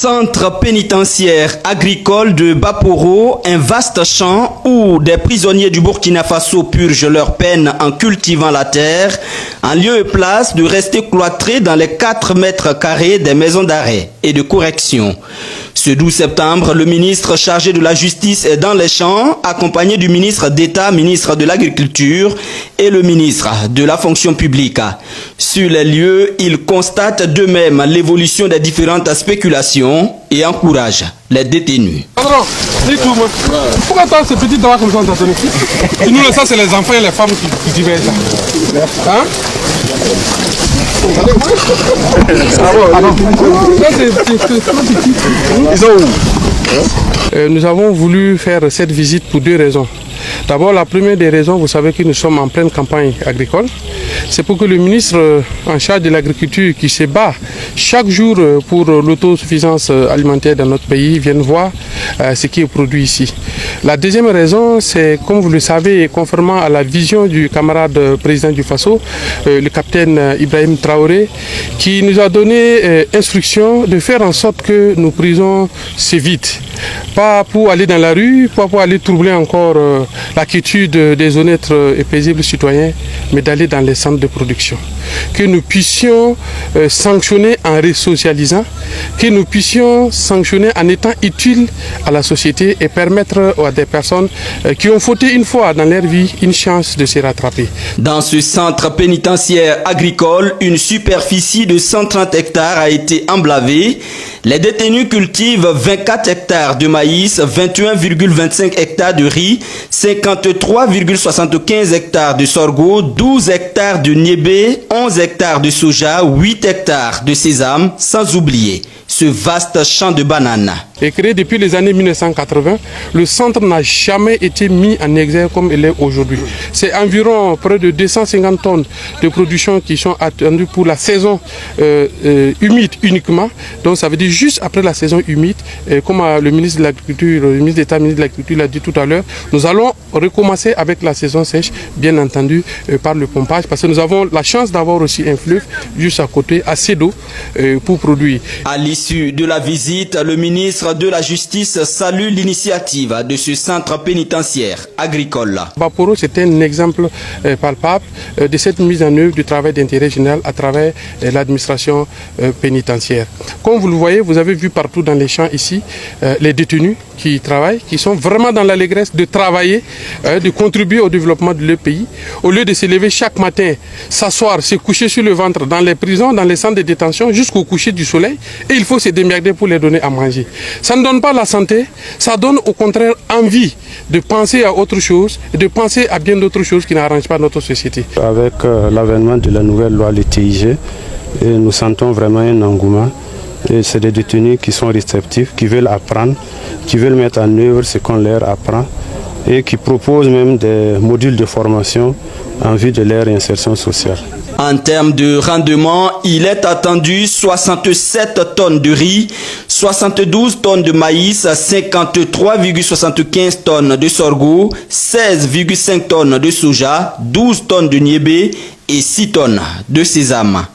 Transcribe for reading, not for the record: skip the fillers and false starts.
Centre pénitentiaire agricole de Baporo, un vaste champ où des prisonniers du Burkina Faso purgent leur peine en cultivant la terre, en lieu et place de rester cloîtrés dans les 4 mètres carrés des maisons d'arrêt et de correction. Ce 12 septembre, le ministre chargé de la Justice est dans les champs, accompagné du ministre d'État, ministre de l'Agriculture et le ministre de la Fonction publique. Sur les lieux, il constate d'eux-mêmes l'évolution des différentes spéculations et encourage les détenus. Pourquoi toi, ces petites droits comme ça, on t'a donné? Nous, ça, c'est les enfants et les femmes qui divergent ça. Hein? Nous avons voulu faire cette visite pour 2 raisons. D'abord, la première des raisons, vous savez que nous sommes en pleine campagne agricole. C'est pour que le ministre en charge de l'agriculture qui se bat chaque jour pour l'autosuffisance alimentaire dans notre pays vienne voir ce qui est produit ici. La deuxième raison, c'est, comme vous le savez, conformément à la vision du camarade président du Faso, le capitaine Ibrahim Traoré, qui nous a donné instruction de faire en sorte que nos prisons se vident. Pas pour aller dans la rue, pas pour aller troubler encore la quiétude des honnêtes et paisibles citoyens, mais d'aller dans les centres de production. Que nous puissions sanctionner en resocialisant, que nous puissions sanctionner en étant utiles à la société et permettre à des personnes qui ont fauté une fois dans leur vie une chance de se rattraper. Dans ce centre pénitentiaire agricole, une superficie de 130 hectares a été emblavée. Les détenus cultivent 24 hectares de maïs, 21,25 hectares de riz, 53,75 hectares de sorgho, 12 hectares de niébé, 11 hectares de soja, 8 hectares de sésame, sans oublier ce vaste champ de bananes. Et créé depuis les années 1980, le centre n'a jamais été mis en exergue comme il est aujourd'hui. C'est environ près de 250 tonnes de production qui sont attendues pour la saison humide uniquement. Donc ça veut dire juste après la saison humide, comme le ministre de l'Agriculture, le ministre d'État, ministre de l'Agriculture l'a dit tout à l'heure, nous allons recommencer avec la saison sèche, bien entendu par le pompage, parce que nous avons la chance d'avoir aussi un fleuve juste à côté, assez d'eau pour produire. À l'issue de la visite, le ministre de la Justice salue l'initiative de ce centre pénitentiaire agricole. Baporo, c'est un exemple palpable de cette mise en œuvre du travail d'intérêt général à travers l'administration pénitentiaire. Comme vous le voyez, vous avez vu partout dans les champs ici les détenus qui travaillent, qui sont vraiment dans l'allégresse de travailler, de contribuer au développement de leur pays. Au lieu de se lever chaque matin, s'asseoir, se coucher sur le ventre dans les prisons, dans les centres de détention, jusqu'au coucher du soleil, et il faut se démerder pour les donner à manger. Ça ne donne pas la santé, ça donne au contraire envie de penser à autre chose, de penser à bien d'autres choses qui n'arrangent pas notre société. Avec l'avènement de la nouvelle loi, le TIG, nous sentons vraiment un engouement. C'est des détenus qui sont réceptifs, qui veulent apprendre, qui veulent mettre en œuvre ce qu'on leur apprend et qui proposent même des modules de formation en vue de leur insertion sociale. En termes de rendement, il est attendu 67 tonnes de riz, 72 tonnes de maïs, 53,75 tonnes de sorgho, 16,5 tonnes de soja, 12 tonnes de niébé et 6 tonnes de sésame.